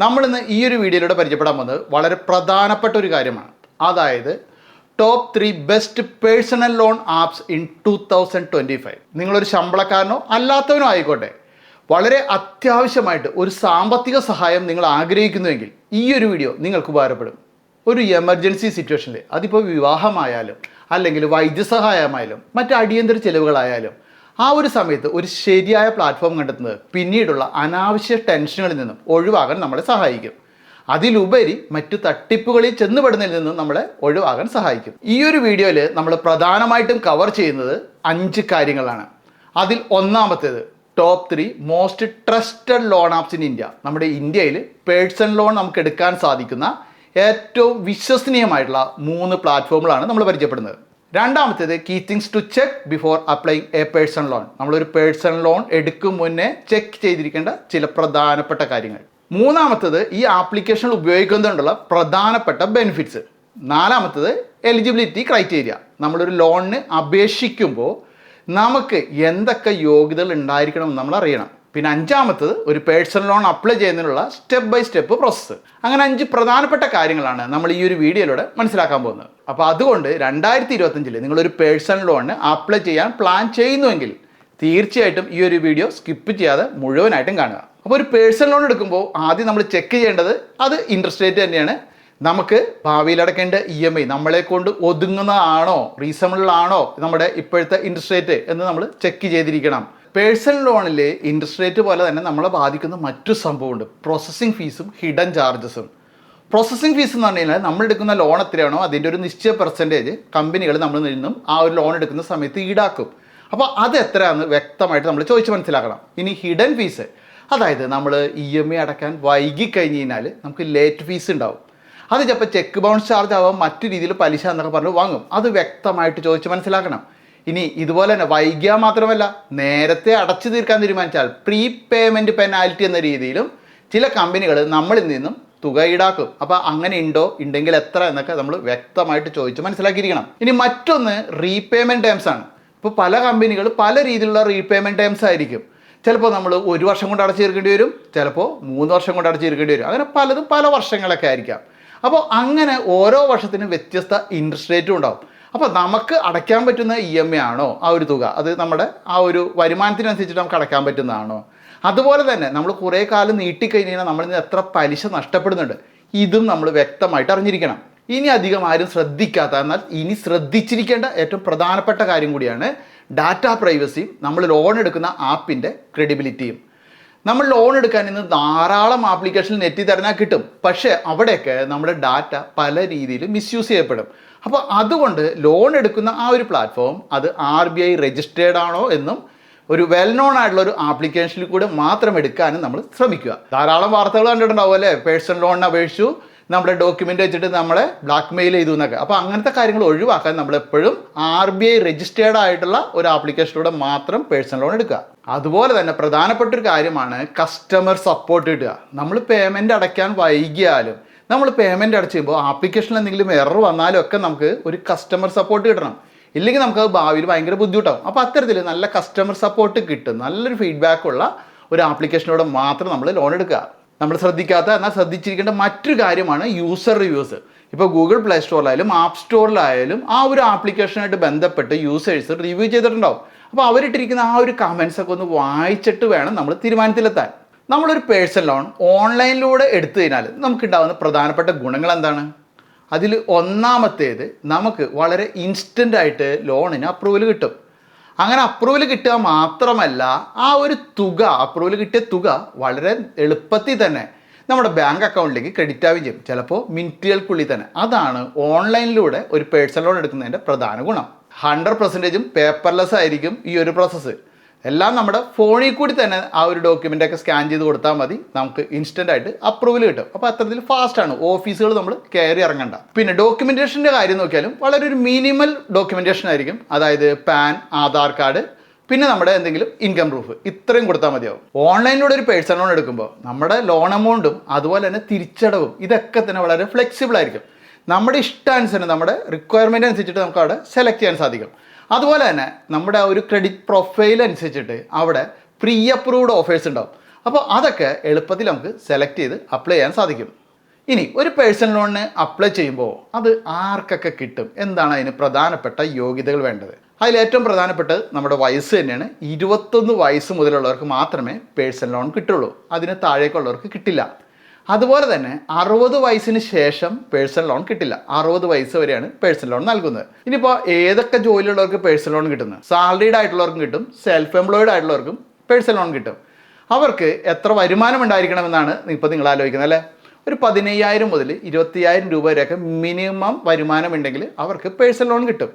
നമ്മളിന്ന് ഈ ഒരു വീഡിയോയിലൂടെ പരിചയപ്പെടാൻ പോകുന്നത് വളരെ പ്രധാനപ്പെട്ട ഒരു കാര്യമാണ്. അതായത് top 3 best personal loan apps in 2025. നിങ്ങളൊരു ശമ്പളക്കാരനോ അല്ലാത്തവനോ ആയിക്കോട്ടെ, വളരെ അത്യാവശ്യമായിട്ട് ഒരു സാമ്പത്തിക സഹായം നിങ്ങൾ ആഗ്രഹിക്കുന്നുവെങ്കിൽ ഈ ഒരു വീഡിയോ നിങ്ങൾക്ക് ഉപകാരപ്പെടും. ഒരു എമർജൻസി സിറ്റുവേഷനിൽ, അതിപ്പോൾ വിവാഹമായാലും അല്ലെങ്കിൽ വൈദ്യസഹായമായാലും മറ്റ് അടിയന്തര ചിലവുകളായാലും, ആ ഒരു സമയത്ത് ഒരു ശരിയായ പ്ലാറ്റ്ഫോം കണ്ടെത്തുന്നത് പിന്നീടുള്ള അനാവശ്യ ടെൻഷനുകളിൽ നിന്നും ഒഴിവാകാൻ നമ്മളെ സഹായിക്കും. അതിലുപരി മറ്റു തട്ടിപ്പുകളിൽ ചെന്നുപെടുന്നതിൽ നിന്നും നമ്മളെ ഒഴിവാകാൻ സഹായിക്കും. ഈ ഒരു വീഡിയോയിൽ നമ്മൾ പ്രധാനമായിട്ടും കവർ ചെയ്യുന്നത് 5 കാര്യങ്ങളാണ്. അതിൽ ഒന്നാമത്തേത് top 3 most trusted loan apps in India. നമ്മുടെ ഇന്ത്യയിൽ പേഴ്സണൽ ലോൺ നമുക്ക് എടുക്കാൻ സാധിക്കുന്ന ഏറ്റവും വിശ്വസനീയമായിട്ടുള്ള 3 പ്ലാറ്റ്ഫോമുകളാണ് നമ്മൾ പരിചയപ്പെടുന്നത്. രണ്ടാമത്തേത് key things to check before applying a personal loan. നമ്മളൊരു പേഴ്സണൽ ലോൺ എടുക്കും മുന്നേ ചെക്ക് ചെയ്തിരിക്കേണ്ട ചില പ്രധാനപ്പെട്ട കാര്യങ്ങൾ. മൂന്നാമത്തേത് ഈ ആപ്ലിക്കേഷൻ ഉപയോഗിക്കുന്നതുകൊണ്ടുള്ള പ്രധാനപ്പെട്ട ബെനിഫിറ്റ്സ്. നാലാമത്തേത് എലിജിബിലിറ്റി ക്രൈറ്റീരിയ. നമ്മളൊരു ലോണിന് അപേക്ഷിക്കുമ്പോൾ നമുക്ക് എന്തൊക്കെ യോഗ്യതകൾ ഉണ്ടായിരിക്കണമെന്ന് നമ്മൾ അറിയണം. പിന്നെ അഞ്ചാമത്തത് ഒരു പേഴ്സണൽ ലോൺ അപ്ലൈ ചെയ്യുന്നതിനുള്ള സ്റ്റെപ്പ് ബൈ സ്റ്റെപ്പ് പ്രോസസ്സ്. അങ്ങനെ 5 പ്രധാനപ്പെട്ട കാര്യങ്ങളാണ് നമ്മൾ ഈ ഒരു വീഡിയോയിലൂടെ മനസ്സിലാക്കാൻ പോകുന്നത്. അപ്പോൾ അതുകൊണ്ട് 2025 നിങ്ങളൊരു പേഴ്സണൽ ലോണിന് അപ്ലൈ ചെയ്യാൻ പ്ലാൻ ചെയ്യുന്നുവെങ്കിൽ തീർച്ചയായിട്ടും ഈ ഒരു വീഡിയോ സ്കിപ്പ് ചെയ്യാതെ മുഴുവനായിട്ടും കാണുക. അപ്പോൾ ഒരു പേഴ്സണൽ ലോൺ എടുക്കുമ്പോൾ ആദ്യം നമ്മൾ ചെക്ക് ചെയ്യേണ്ടത് അത് ഇൻട്രസ്റ്റ് റേറ്റ് തന്നെയാണ്. നമുക്ക് ഭാവിയിൽ അടയ്ക്കേണ്ട EMI നമ്മളെ കൊണ്ട് ഒതുങ്ങുന്നതാണോ, റീസണബിൾ ആണോ നമ്മുടെ ഇപ്പോഴത്തെ ഇൻട്രസ്റ്റ് റേറ്റ് എന്ന് നമ്മൾ ചെക്ക് ചെയ്തിരിക്കണം. പേഴ്സണൽ ലോണിൽ ഇൻട്രസ്റ്റ് റേറ്റ് പോലെ തന്നെ നമ്മളെ ബാധിക്കുന്ന മറ്റു സംഭവമുണ്ട്, പ്രോസസ്സിംഗ് ഫീസും ഹിഡൻ ചാർജസും. പ്രോസസ്സിംഗ് ഫീസ് എന്ന് പറഞ്ഞു കഴിഞ്ഞാൽ നമ്മൾ എടുക്കുന്ന ലോൺ എത്രയാണോ അതിൻ്റെ ഒരു നിശ്ചയ പെർസെൻറ്റേജ് കമ്പനികൾ നമ്മളിൽ നിന്നും ആ ഒരു ലോൺ എടുക്കുന്ന സമയത്ത് ഈടാക്കും. അപ്പോൾ അത് എത്രയാണെന്ന് വ്യക്തമായിട്ട് നമ്മൾ ചോദിച്ച് മനസ്സിലാക്കണം. ഇനി ഹിഡൻ ഫീസ്, അതായത് നമ്മൾ EMI അടയ്ക്കാൻ വൈകി കഴിഞ്ഞ് കഴിഞ്ഞാൽ നമുക്ക് ലേറ്റ് ഫീസ് ഉണ്ടാവും. അത് ചിലപ്പോൾ ചെക്ക് ബൗൺസ് ചാർജ് ആവാം, മറ്റു രീതിയിൽ പലിശ എന്നൊക്കെ പറഞ്ഞ് വാങ്ങും. അത് വ്യക്തമായിട്ട് ചോദിച്ച് മനസ്സിലാക്കണം. ഇനി ഇതുപോലെ തന്നെ വൈകിയാൽ മാത്രമല്ല, നേരത്തെ അടച്ചു തീർക്കാൻ തീരുമാനിച്ചാൽ പ്രീ പേയ്മെൻറ്റ് പെനാൽറ്റി എന്ന രീതിയിലും ചില കമ്പനികൾ നമ്മളിൽ നിന്നും തുക ഈടാക്കും. അപ്പോൾ അങ്ങനെ ഉണ്ടെങ്കിൽ എത്ര എന്നൊക്കെ നമ്മൾ വ്യക്തമായിട്ട് ചോദിച്ച് മനസ്സിലാക്കിയിരിക്കണം. ഇനി മറ്റൊന്ന് റീപേയ്മെൻറ്റ് ടേംസ് ആണ്. ഇപ്പോൾ പല കമ്പനികൾ പല രീതിയിലുള്ള റീപേയ്മെൻറ്റ് ടേംസ് ആയിരിക്കും. ചിലപ്പോൾ നമ്മൾ 1 വർഷം കൊണ്ട് അടച്ചു തീർക്കേണ്ടി വരും, ചിലപ്പോൾ 3 വർഷം കൊണ്ട് അടച്ചു തീർക്കേണ്ടി വരും. അങ്ങനെ പലതും പല വർഷങ്ങളൊക്കെ ആയിരിക്കാം. അപ്പോൾ അങ്ങനെ ഓരോ വർഷത്തിനും വ്യത്യസ്ത ഇൻട്രസ്റ്റ് റേറ്റും ഉണ്ടാവും. അപ്പോൾ നമുക്ക് അടയ്ക്കാൻ പറ്റുന്ന EMI ആണോ ആ ഒരു തുക, അത് നമ്മുടെ ആ ഒരു വരുമാനത്തിനനുസരിച്ചിട്ട് നമുക്ക് അടയ്ക്കാൻ പറ്റുന്നതാണോ, അതുപോലെ തന്നെ നമ്മൾ കുറേ കാലം നീട്ടിക്കഴിഞ്ഞാൽ നമ്മളിൽ നിന്ന് എത്ര പലിശ നഷ്ടപ്പെടുന്നുണ്ട്, ഇതും നമ്മൾ വ്യക്തമായിട്ട് അറിഞ്ഞിരിക്കണം. ഇനി അധികം ആരും ശ്രദ്ധിക്കാത്ത, എന്നാൽ ഇനി ശ്രദ്ധിച്ചിരിക്കേണ്ട ഏറ്റവും പ്രധാനപ്പെട്ട കാര്യം കൂടിയാണ് ഡാറ്റാ പ്രൈവസിയും നമ്മൾ ലോൺ എടുക്കുന്ന ആപ്പിൻ്റെ ക്രെഡിബിലിറ്റിയും. നമ്മൾ ലോൺ എടുക്കാൻ ഇന്ന് ധാരാളം ആപ്ലിക്കേഷനിൽ നെറ്റി തിരഞ്ഞാൽ കിട്ടും, പക്ഷേ അവിടെയൊക്കെ നമ്മുടെ ഡാറ്റ പല രീതിയിൽ മിസ്യൂസ് ചെയ്യപ്പെടും. അപ്പോൾ അതുകൊണ്ട് ലോൺ എടുക്കുന്ന ആ ഒരു പ്ലാറ്റ്ഫോം അത് RBI രജിസ്റ്റേർഡ് ആണോ എന്നും ഒരു വെൽ നോൺ ആയിട്ടുള്ള ഒരു ആപ്ലിക്കേഷനിൽ കൂടെ മാത്രം എടുക്കാനും നമ്മൾ ശ്രമിക്കുക. ധാരാളം വാർത്തകൾ കണ്ടിട്ടുണ്ടാവും അല്ലേ, പേഴ്സണൽ ലോണിന് അപേക്ഷിച്ചു, നമ്മുടെ ഡോക്യുമെൻ്റ് വെച്ചിട്ട് നമ്മളെ ബ്ലാക്ക് മെയിൽ ചെയ്തു എന്നൊക്കെ. അപ്പോൾ അങ്ങനത്തെ കാര്യങ്ങൾ ഒഴിവാക്കാൻ നമ്മളെപ്പോഴും RBI രജിസ്റ്റേർഡ് ആയിട്ടുള്ള ഒരു ആപ്ലിക്കേഷനിലൂടെ മാത്രം പേഴ്സണൽ ലോൺ എടുക്കുക. അതുപോലെ തന്നെ പ്രധാനപ്പെട്ട ഒരു കാര്യമാണ് കസ്റ്റമർ സപ്പോർട്ട് കിട്ടുക. നമ്മൾ പേയ്മെൻറ്റ് അടയ്ക്കാൻ വൈകിയാലും, നമ്മൾ പേയ്മെൻറ്റ് അടച്ചു കഴിയുമ്പോൾ ആപ്ലിക്കേഷനിൽ എന്തെങ്കിലും എറർ വന്നാലും ഒക്കെ നമുക്ക് ഒരു കസ്റ്റമർ സപ്പോർട്ട് കിട്ടണം. ഇല്ലെങ്കിൽ നമുക്കത് ഭാവിയിൽ ഭയങ്കര ബുദ്ധിമുട്ടാവും. അപ്പോൾ അത്തരത്തിൽ നല്ല കസ്റ്റമർ സപ്പോർട്ട് കിട്ടും, നല്ലൊരു ഫീഡ്ബാക്കുള്ള ഒരു ആപ്ലിക്കേഷനിലൂടെ മാത്രം നമ്മൾ ലോൺ എടുക്കുക. നമ്മൾ ശ്രദ്ധിക്കാത്ത എന്നാൽ ശ്രദ്ധിച്ചിരിക്കേണ്ട മറ്റൊരു കാര്യമാണ് യൂസർ റിവ്യൂസ്. ഇപ്പോൾ ഗൂഗിൾ പ്ലേ സ്റ്റോറിലായാലും ആപ്പ് സ്റ്റോറിലായാലും ആ ഒരു ആപ്ലിക്കേഷനായിട്ട് ബന്ധപ്പെട്ട് യൂസേഴ്സ് റിവ്യൂ ചെയ്തിട്ടുണ്ടാവും. അപ്പോൾ അവരിട്ടിരിക്കുന്ന ആ ഒരു കമൻസൊക്കെ ഒന്ന് വായിച്ചിട്ട് വേണം നമ്മൾ തീരുമാനത്തിലെത്താൻ. നമ്മളൊരു പേഴ്സണൽ ലോൺ ഓൺലൈനിലൂടെ എടുത്തു കഴിഞ്ഞാൽ നമുക്കുണ്ടാകുന്ന പ്രധാനപ്പെട്ട ഗുണങ്ങൾ എന്താണ്? അതിൽ ഒന്നാമത്തേത്, നമുക്ക് വളരെ ഇൻസ്റ്റൻ്റായിട്ട് ലോണിന് അപ്രൂവൽ കിട്ടും. അങ്ങനെ അപ്രൂവൽ കിട്ടുക മാത്രമല്ല, ആ ഒരു തുക, അപ്രൂവൽ കിട്ടിയ തുക വളരെ എളുപ്പത്തിൽ തന്നെ നമ്മുടെ ബാങ്ക് അക്കൗണ്ടിലേക്ക് ക്രെഡിറ്റ് ആവുകയും ചെയ്യും, ചിലപ്പോൾ മിനിറ്റുകൾക്കുള്ളിൽ തന്നെ. അതാണ് ഓൺലൈനിലൂടെ ഒരു പേഴ്സണൽ ലോൺ എടുക്കുന്നതിൻ്റെ പ്രധാന ഗുണം. 100% പേപ്പർലെസ് ആയിരിക്കും ഈ ഒരു പ്രോസസ്സ്. എല്ലാം നമ്മുടെ ഫോണിൽ കൂടി തന്നെ ആ ഒരു ഡോക്യുമെൻ്റൊക്കെ സ്കാൻ ചെയ്ത് കൊടുത്താൽ മതി, നമുക്ക് ഇൻസ്റ്റൻ്റായിട്ട് അപ്രൂവൽ കിട്ടും. അപ്പോൾ അത്തരത്തിൽ ഫാസ്റ്റാണ്, ഓഫീസുകൾ നമ്മൾ കയറി ഇറങ്ങണ്ട. പിന്നെ ഡോക്യുമെൻറ്റേഷൻ്റെ കാര്യം നോക്കിയാലും വളരെ ഒരു മിനിമൽ ഡോക്യുമെൻറ്റേഷൻ ആയിരിക്കും. അതായത് പാൻ, ആധാർ കാർഡ്, പിന്നെ നമ്മുടെ എന്തെങ്കിലും ഇൻകം പ്രൂഫ്, ഇത്രയും കൊടുത്താൽ മതിയാവും. ഓൺലൈനിലൂടെ ഒരു പേഴ്സണൽ ലോൺ എടുക്കുമ്പോൾ നമ്മുടെ ലോൺ എമൗണ്ടും അതുപോലെ തന്നെ തിരിച്ചടവും ഇതൊക്കെ തന്നെ വളരെ ഫ്ലെക്സിബിൾ ആയിരിക്കും. നമ്മുടെ ഇഷ്ടാനുസരണം, നമ്മുടെ റിക്വയർമെൻറ്റ് അനുസരിച്ചിട്ട് നമുക്ക് അവിടെ സെലക്ട് ചെയ്യാൻ സാധിക്കും. അതുപോലെ തന്നെ നമ്മുടെ ആ ഒരു ക്രെഡിറ്റ് പ്രൊഫൈൽ അനുസരിച്ചിട്ട് അവിടെ പ്രീ അപ്രൂവ്ഡ് ഓഫേഴ്സ് ഉണ്ടാവും. അപ്പോൾ അതൊക്കെ എളുപ്പത്തിൽ നമുക്ക് സെലക്ട് ചെയ്ത് അപ്ലൈ ചെയ്യാൻ സാധിക്കും. ഇനി ഒരു പേഴ്സണൽ ലോണിന് അപ്ലൈ ചെയ്യുമ്പോൾ അത് ആർക്കൊക്കെ കിട്ടും, എന്താണ് അതിന് പ്രധാനപ്പെട്ട യോഗ്യതകൾ വേണ്ടത്? അതിൽ ഏറ്റവും പ്രധാനപ്പെട്ടത് നമ്മുടെ വയസ്സ് തന്നെയാണ്. 21 വയസ്സ് മുതലുള്ളവർക്ക് മാത്രമേ പേഴ്സണൽ ലോൺ കിട്ടുള്ളൂ, അതിന് താഴേക്കുള്ളവർക്ക് കിട്ടില്ല. അതുപോലെ തന്നെ 60 വയസ്സിന് ശേഷം പേഴ്സണൽ ലോൺ കിട്ടില്ല. 60 വയസ്സ് വരെയാണ് പേഴ്സണൽ ലോൺ നൽകുന്നത്. ഇനിയിപ്പോൾ ഏതൊക്കെ ജോലിയുള്ളവർക്ക് പേഴ്സണൽ ലോൺ കിട്ടുന്നത്? സാലറീഡ് ആയിട്ടുള്ളവർക്കും കിട്ടും, സെൽഫ് എംപ്ലോയിഡ് ആയിട്ടുള്ളവർക്കും പേഴ്സണൽ ലോൺ കിട്ടും. അവർക്ക് എത്ര വരുമാനം ഉണ്ടായിരിക്കണമെന്നാണ് ഇപ്പോൾ നിങ്ങൾ ആലോചിക്കുന്നത് അല്ലേ? ഒരു 15,000 മുതൽ 20,000 രൂപ വരെയൊക്കെ മിനിമം വരുമാനം ഉണ്ടെങ്കിൽ അവർക്ക് പേഴ്സണൽ ലോൺ കിട്ടും.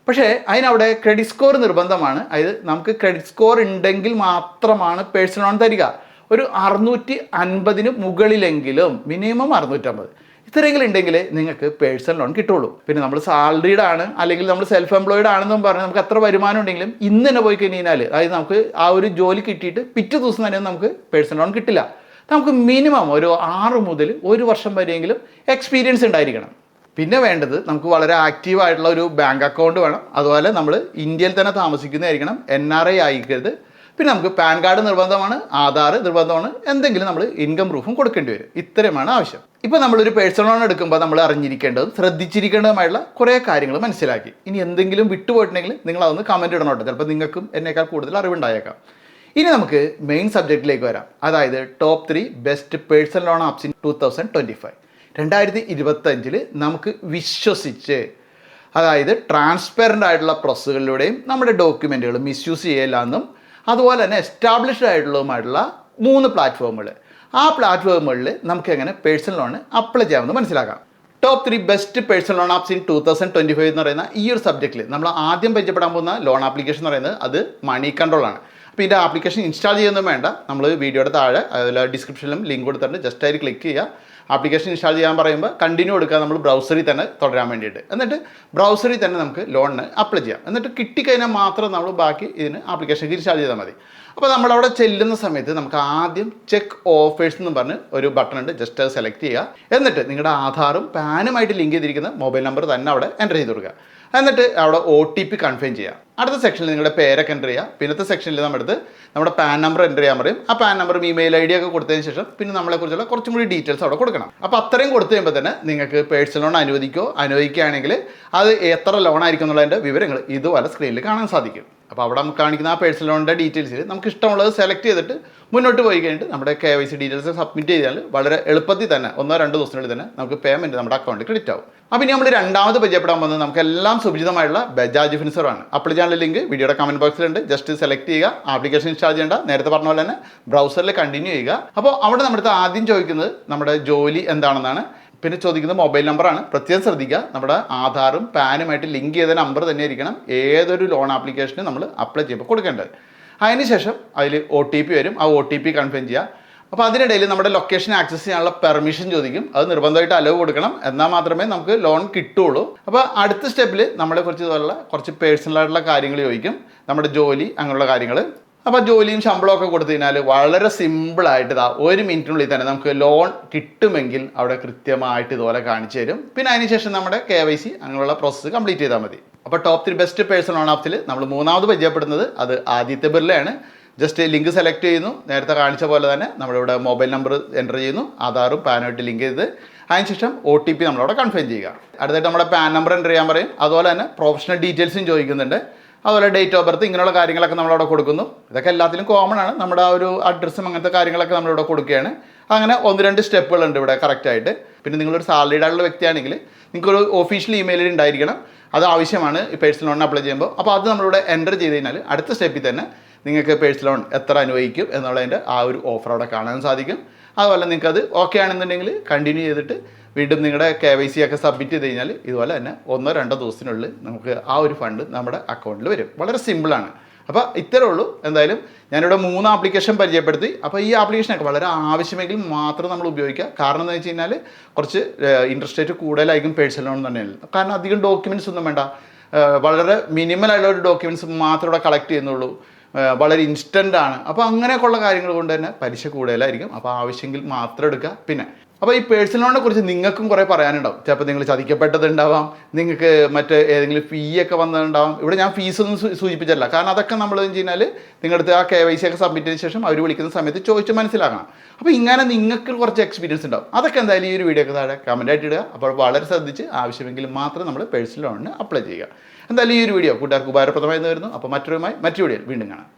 പക്ഷേ അതിനവിടെ ക്രെഡിറ്റ് സ്കോർ നിർബന്ധമാണ്. അതായത് നമുക്ക് ക്രെഡിറ്റ് സ്കോർ ഉണ്ടെങ്കിൽ മാത്രമാണ് പേഴ്സണൽ ലോൺ തരിക. ഒരു 650 മുകളിലെങ്കിലും, മിനിമം 650 ഇത്രയെങ്കിലും ഉണ്ടെങ്കിൽ നിങ്ങൾക്ക് പേഴ്സണൽ ലോൺ കിട്ടുള്ളൂ. പിന്നെ നമ്മൾ സാലറീഡ് ആണ് അല്ലെങ്കിൽ നമ്മൾ സെൽഫ് എംപ്ലോയിഡ് ആണെന്നും പറഞ്ഞ് നമുക്ക് എത്ര വരുമാനം ഉണ്ടെങ്കിലും ഇന്ന് തന്നെ പോയി കഴിഞ്ഞാൽ, അതായത് നമുക്ക് ആ ഒരു ജോലി കിട്ടിയിട്ട് പിറ്റേ ദിവസം തന്നെ നമുക്ക് പേഴ്സണൽ ലോൺ കിട്ടില്ല. നമുക്ക് മിനിമം ഒരു 6 മുതൽ 1 വർഷം വരെയെങ്കിലും എക്സ്പീരിയൻസ് ഉണ്ടായിരിക്കണം. പിന്നെ വേണ്ടത് നമുക്ക് വളരെ ആക്റ്റീവായിട്ടുള്ള ഒരു ബാങ്ക് അക്കൗണ്ട് വേണം. അതുപോലെ നമ്മൾ ഇന്ത്യയിൽ തന്നെ താമസിക്കുന്നതായിരിക്കണം, NRI ആയിരിക്കരുത്. പിന്നെ നമുക്ക് പാൻ കാർഡ് നിർബന്ധമാണ്, ആധാർ നിർബന്ധമാണ്, എന്തെങ്കിലും നമ്മൾ ഇൻകം പ്രൂഫും കൊടുക്കേണ്ടി വരും. ഇത്രയുമാണ് ആവശ്യം. ഇപ്പോൾ നമ്മളൊരു പേഴ്സണൽ ലോൺ എടുക്കുമ്പോൾ നമ്മൾ അറിഞ്ഞിരിക്കേണ്ടതും ശ്രദ്ധിച്ചിരിക്കേണ്ടതുമായുള്ള കുറേ കാര്യങ്ങൾ മനസ്സിലാക്കി. ഇനി എന്തെങ്കിലും വിട്ടുപോയിട്ടുണ്ടെങ്കിൽ നിങ്ങൾ അതൊന്ന് കമൻറ്റ് ഇടണോട്ടെ, ചിലപ്പോൾ നിങ്ങൾക്കും എന്നേക്കാൾ കൂടുതൽ അറിവുണ്ടായേക്കാം. ഇനി നമുക്ക് മെയിൻ സബ്ജക്റ്റിലേക്ക് വരാം. അതായത് top 3 best personal loan apps in 2025. 2025 നമുക്ക് വിശ്വസിച്ച്, അതായത് ട്രാൻസ്പെറൻ്റ് ആയിട്ടുള്ള പ്രോസസ്സുകളിലൂടെയും നമ്മുടെ ഡോക്യുമെൻറ്റുകൾ മിസ്യൂസ് ചെയ്യില്ല എന്നും, അതുപോലെ തന്നെ എസ്റ്റാബ്ലിഷ്ഡ് ആയിട്ടുള്ളതുമായിട്ടുള്ള 3 പ്ലാറ്റ്ഫോമുകൾ, ആ പ്ലാറ്റ്ഫോമുകളിൽ നമുക്ക് എങ്ങനെ പേഴ്സണൽ ലോണ് അപ്ലൈ ചെയ്യാമെന്ന് മനസ്സിലാക്കാം. Top 3 best personal loan apps in 2025 എന്ന് പറയുന്ന ഈ ഒരു സബ്ജക്റ്റിൽ നമ്മൾ ആദ്യം പരിചയപ്പെടാൻ പോകുന്ന ലോൺ ആപ്ലിക്കേഷൻ എന്ന് പറയുന്നത് അത് മണി കൺട്രോൾ ആണ്. അപ്പോൾ ഇതിൻ്റെ ആപ്ലിക്കേഷൻ ഇൻസ്റ്റാൾ ചെയ്യുന്നതും വേണ്ട, നമ്മൾ വീഡിയോയുടെ താഴെ അതുപോലെ ഡിസ്ക്രിപ്ഷനിലും ലിങ്ക് കൊടുത്തിട്ടുണ്ട്, ജസ്റ്റ് അതിൽ ക്ലിക്ക് ചെയ്യുക. ആപ്ലിക്കേഷൻ ഇൻസ്റ്റാൾ ചെയ്യാൻ പറയുമ്പോൾ കണ്ടിന്യൂ എടുക്കുക, നമ്മൾ ബ്രൗസറിൽ തന്നെ തുടരാൻ വേണ്ടിയിട്ട്. എന്നിട്ട് ബ്രൗസറിൽ തന്നെ നമുക്ക് ലോണിന് അപ്ലൈ ചെയ്യാം. എന്നിട്ട് കിട്ടിക്കഴിഞ്ഞാൽ മാത്രം നമ്മൾ ബാക്കി ഇതിന് ആപ്ലിക്കേഷൻ ഇൻസ്റ്റാൾ ചെയ്താൽ മതി. അപ്പോൾ നമ്മളവിടെ ചെല്ലുന്ന സമയത്ത് നമുക്ക് ആദ്യം ചെക്ക് ഓഫേഴ്സ് എന്ന് പറഞ്ഞ് ഒരു ബട്ടൺ ഉണ്ട്, ജസ്റ്റ് അത് സെലക്ട് ചെയ്യുക. എന്നിട്ട് നിങ്ങളുടെ ആധാറും പാനുമായിട്ട് ലിങ്ക് ചെയ്തിരിക്കുന്ന മൊബൈൽ നമ്പർ തന്നെ അവിടെ എൻ്റർ ചെയ്ത് കൊടുക്കുക. എന്നിട്ട് അവിടെ OTP കൺഫേം ചെയ്യുക. അടുത്ത സെക്ഷനിൽ നിങ്ങളുടെ പേരൊക്കെ എൻ്റർ ചെയ്യുക. പിന്നത്തെ സെക്ഷനിൽ നമ്മുടെ പാൻ നമ്പർ എൻ്റർ ചെയ്യാൻ പറയും. ആ പാൻ നമ്പറും ഇമെയിൽ ID ഒക്കെ കൊടുത്തതിന് ശേഷം പിന്നെ നമ്മളെക്കുറിച്ചുള്ള കുറച്ചും കൂടി ഡീറ്റെയിൽസ് അവിടെ കൊടുക്കണം. അപ്പോൾ അത്രയും കൊടുത്തു കഴിയുമ്പോൾ തന്നെ നിങ്ങൾക്ക് പേഴ്സണൽ ലോൺ അനുവദിക്കുകയാണെങ്കിൽ അത് എത്ര ലോൺ ആയിരിക്കും എന്നുള്ളതിൻ്റെ വിവരങ്ങൾ ഇതുപോലെ സ്ക്രീനിൽ കാണാൻ സാധിക്കും. അപ്പോൾ അവിടെ നമുക്ക് കാണിക്കുന്ന ആ പേഴ്സണൽ ലോണിൻ്റെ ഡീറ്റെയിൽസിൽ നമുക്ക് ഇഷ്ടമുള്ളത് സെലക്ട് ചെയ്തിട്ട് മുന്നോട്ട് പോയി കഴിഞ്ഞിട്ട് നമ്മുടെ KYC ഡീറ്റെയിൽസ് സബ്മിറ്റ് ചെയ്താൽ വളരെ എളുപ്പത്തിൽ തന്നെ 1-2 ദിവസത്തിനുള്ളിൽ തന്നെ നമുക്ക് പേയ്മെൻറ്റ് നമ്മുടെ അക്കൗണ്ടിൽ ക്രെഡിറ്റ് ആവും. അപ്പോൾ ഇനി നമ്മൾ രണ്ടാമത് പരിചയപ്പെടാൻ പോകുന്നത് നമുക്കെല്ലാം സുപരിചിതമായിട്ടുള്ള ബജാജ് ഫിൻസറാണ്. അപ്ലൈ ചെയ്യാനുള്ള ലിങ്ക് വീഡിയോയുടെ കമൻറ്റ് ബോക്സിലുണ്ട്, ജസ്റ്റ് സെലക്ട് ചെയ്യുക. ആപ്ലിക്കേഷൻ ഇൻസ്റ്റാൾ ചെയ്യേണ്ട, നേരത്തെ പറഞ്ഞ പോലെ തന്നെ ബ്രൗസറിൽ കണ്ടിന്യൂ ചെയ്യുക. അപ്പോൾ അവിടെ നമ്മുടെ ആദ്യം ചോദിക്കുന്നത് നമ്മുടെ ജോലി എന്താണെന്നാണ്. പിന്നെ ചോദിക്കുന്നത് മൊബൈൽ നമ്പറാണ്. പ്രത്യേകം ശ്രദ്ധിക്കുക, നമ്മുടെ ആധാറും പാനുമായിട്ട് ലിങ്ക് ചെയ്ത നമ്പർ തന്നെ ആയിരിക്കണം ഏതൊരു ലോൺ ആപ്ലിക്കേഷനും നമ്മൾ അപ്ലൈ ചെയ്യുമ്പോൾ കൊടുക്കേണ്ടത്. അതിനുശേഷം അതിൽ OTP വരും, ആ OTP കൺഫേം ചെയ്യുക. അപ്പോൾ അതിനിടയിൽ നമ്മുടെ ലൊക്കേഷൻ ആക്സസ് ചെയ്യാനുള്ള പെർമിഷൻ ചോദിക്കും, അത് നിർബന്ധമായിട്ട് അലവ് കൊടുക്കണം, എന്നാൽ മാത്രമേ നമുക്ക് ലോൺ കിട്ടുള്ളൂ. അപ്പോൾ അടുത്ത സ്റ്റെപ്പിൽ നമ്മളെ കുറച്ച് പേഴ്സണലായിട്ടുള്ള കാര്യങ്ങൾ ചോദിക്കും, നമ്മുടെ ജോലി അങ്ങനെയുള്ള കാര്യങ്ങൾ. അപ്പോൾ ജോലിയും ശമ്പളമൊക്കെ കൊടുത്തു കഴിഞ്ഞാൽ വളരെ സിമ്പിളായിട്ട് 1 മിനിറ്റിനുള്ളിൽ തന്നെ നമുക്ക് ലോൺ കിട്ടുമെങ്കിൽ അവിടെ കൃത്യമായിട്ട് ഇതുപോലെ കാണിച്ചു തരും. പിന്നെ അതിനുശേഷം നമ്മുടെ KYC അങ്ങനെയുള്ള പ്രോസസ്സ് കംപ്ലീറ്റ് ചെയ്താൽ മതി. അപ്പോൾ ടോപ്പ് 3 ബെസ്റ്റ് പേഴ്സണൽ ലോൺ ആപ്സിൽ നമ്മൾ മൂന്നാമത് പരിചയപ്പെടുന്നത് അത് ആദിത്യ ബിർളയാണ്. ജസ്റ്റ് ലിങ്ക് സെലക്ട് ചെയ്യുന്നു, നേരത്തെ കാണിച്ച പോലെ തന്നെ നമ്മളിവിടെ മൊബൈൽ നമ്പർ എൻ്റർ ചെയ്യുന്നു, ആധാറും പാനുമായിട്ട് ലിങ്ക് ചെയ്ത് അതിനുശേഷം OTP നമ്മളവിടെ കൺഫേം ചെയ്യുക. അടുത്തായിട്ട് നമ്മുടെ പാൻ നമ്പർ എൻ്റർ ചെയ്യാൻ പറയും. അതുപോലെ തന്നെ പ്രൊഫഷണൽ ഡീറ്റെയിൽസും ചോദിക്കുന്നുണ്ട്. അതുപോലെ ഡേറ്റ് ഓഫ് ബർത്ത് ഇങ്ങനെയുള്ള കാര്യങ്ങളൊക്കെ നമ്മളവിടെ കൊടുക്കുന്നു. ഇതൊക്കെ എല്ലാത്തിലും കോമൺ ആണ്. നമ്മുടെ ആ ഒരു അഡ്രസ്സും അങ്ങനത്തെ കാര്യങ്ങളൊക്കെ നമ്മളിവിടെ കൊടുക്കുകയാണ്. അങ്ങനെ 1-2 സ്റ്റെപ്പുകളുണ്ട് ഇവിടെ കറക്റ്റായിട്ട്. പിന്നെ നിങ്ങളൊരു സാലറീഡ് ആയിട്ടുള്ള വ്യക്തിയാണെങ്കിൽ നിങ്ങൾക്കൊരു ഒഫീഷ്യൽ ഇമെയിൽ ഉണ്ടായിരിക്കണം, അത് ആവശ്യമാണ് ഈ പേഴ്സണൽ ലോണിന് അപ്ലൈ ചെയ്യുമ്പോൾ. അപ്പോൾ അത് നമ്മളിവിടെ എൻ്റർ ചെയ്ത് കഴിഞ്ഞാൽ അടുത്ത സ്റ്റെപ്പിൽ തന്നെ നിങ്ങൾക്ക് പേഴ്സണൽ ലോൺ എത്ര അനുവദിക്കും എന്നുള്ളതിൻ്റെ ആ ഒരു ഓഫർ അവിടെ കാണാൻ സാധിക്കും. അതുപോലെ നിങ്ങൾക്കത് ഓക്കെ ആണെന്നുണ്ടെങ്കിൽ കണ്ടിന്യൂ ചെയ്തിട്ട് വീണ്ടും നിങ്ങളുടെ KYC ഒക്കെ സബ്മിറ്റ് ചെയ്ത് കഴിഞ്ഞാൽ ഇതുപോലെ തന്നെ 1-2 ദിവസത്തിനുള്ളിൽ നമുക്ക് ആ ഒരു ഫണ്ട് നമ്മുടെ അക്കൗണ്ടിൽ വരും. വളരെ സിമ്പിളാണ്. അപ്പോൾ ഇത്രേ ഉള്ളൂ. എന്തായാലും ഞാനിവിടെ 3 ആപ്ലിക്കേഷൻ പരിചയപ്പെടുത്തി. അപ്പോൾ ഈ ആപ്ലിക്കേഷനൊക്കെ വളരെ ആവശ്യമെങ്കിൽ മാത്രം നമ്മൾ ഉപയോഗിക്കുക. കാരണം എന്ന് വെച്ച് കഴിഞ്ഞാൽ കുറച്ച് ഇൻട്രസ്റ്റ് റേറ്റ് കൂടുതലായിരിക്കും പേഴ്സണൽ ലോൺ തന്നെയാണ്. കാരണം അധികം ഡോക്യുമെൻറ്റ്സ് ഒന്നും വേണ്ട, വളരെ മിനിമലായിട്ടുള്ള ഒരു ഡോക്യുമെൻറ്റ്സ് മാത്രം ഇവിടെ കളക്ട് ചെയ്യുന്നുള്ളൂ, വളരെ ഇൻസ്റ്റൻ്റ് ആണ്. അപ്പോൾ അങ്ങനെയൊക്കെയുള്ള കാര്യങ്ങൾ കൊണ്ട് തന്നെ പലിശ കൂടുതലായിരിക്കും. അപ്പോൾ ആവശ്യമെങ്കിൽ മാത്രം എടുക്കുക. പിന്നെ അപ്പോൾ ഈ പേഴ്സണൽ ലോണിനെ കുറിച്ച് നിങ്ങൾക്കും കുറേ പറയാനുണ്ടാവും. ചിലപ്പോൾ നിങ്ങൾ ചതിക്കപ്പെട്ടതുണ്ടാവാം, നിങ്ങൾക്ക് മറ്റ് ഏതെങ്കിലും ഫീ ഒക്കെ വന്നതുണ്ടാവാം. ഇവിടെ ഞാൻ ഫീസൊന്നും സൂചിപ്പിച്ചില്ല, കാരണം അതൊക്കെ നമ്മൾ എന്ന് വെച്ച് കഴിഞ്ഞാൽ നിങ്ങളുടെ ആ KYC ഒക്കെ സബ്മിറ്റ് ചെയ്തതിന് ശേഷം അവർ വിളിക്കുന്ന സമയത്ത് ചോദിച്ച് മനസ്സിലാക്കണം. അപ്പോൾ ഇങ്ങനെ നിങ്ങൾക്ക് കുറച്ച് എക്സ്പീരിയൻസ് ഉണ്ടാവും. അതൊക്കെ എന്തായാലും ഈ ഒരു വീഡിയോക്ക് താഴെ കമൻറ്റായിട്ട് ഇടുക. അപ്പോൾ വളരെ ശ്രദ്ധിച്ച് ആവശ്യമെങ്കിൽ മാത്രം നമ്മൾ പേഴ്സണൽ ലോണിന് അപ്ലൈ ചെയ്യുക. എന്തായാലും ഈ ഒരു വീഡിയോ കൂട്ടുകാർക്ക് ഉപകാരപ്രദമായി വരുന്നു. അപ്പോൾ മറ്റൊരു വീഡിയോയിൽ വീണ്ടും കാണാം.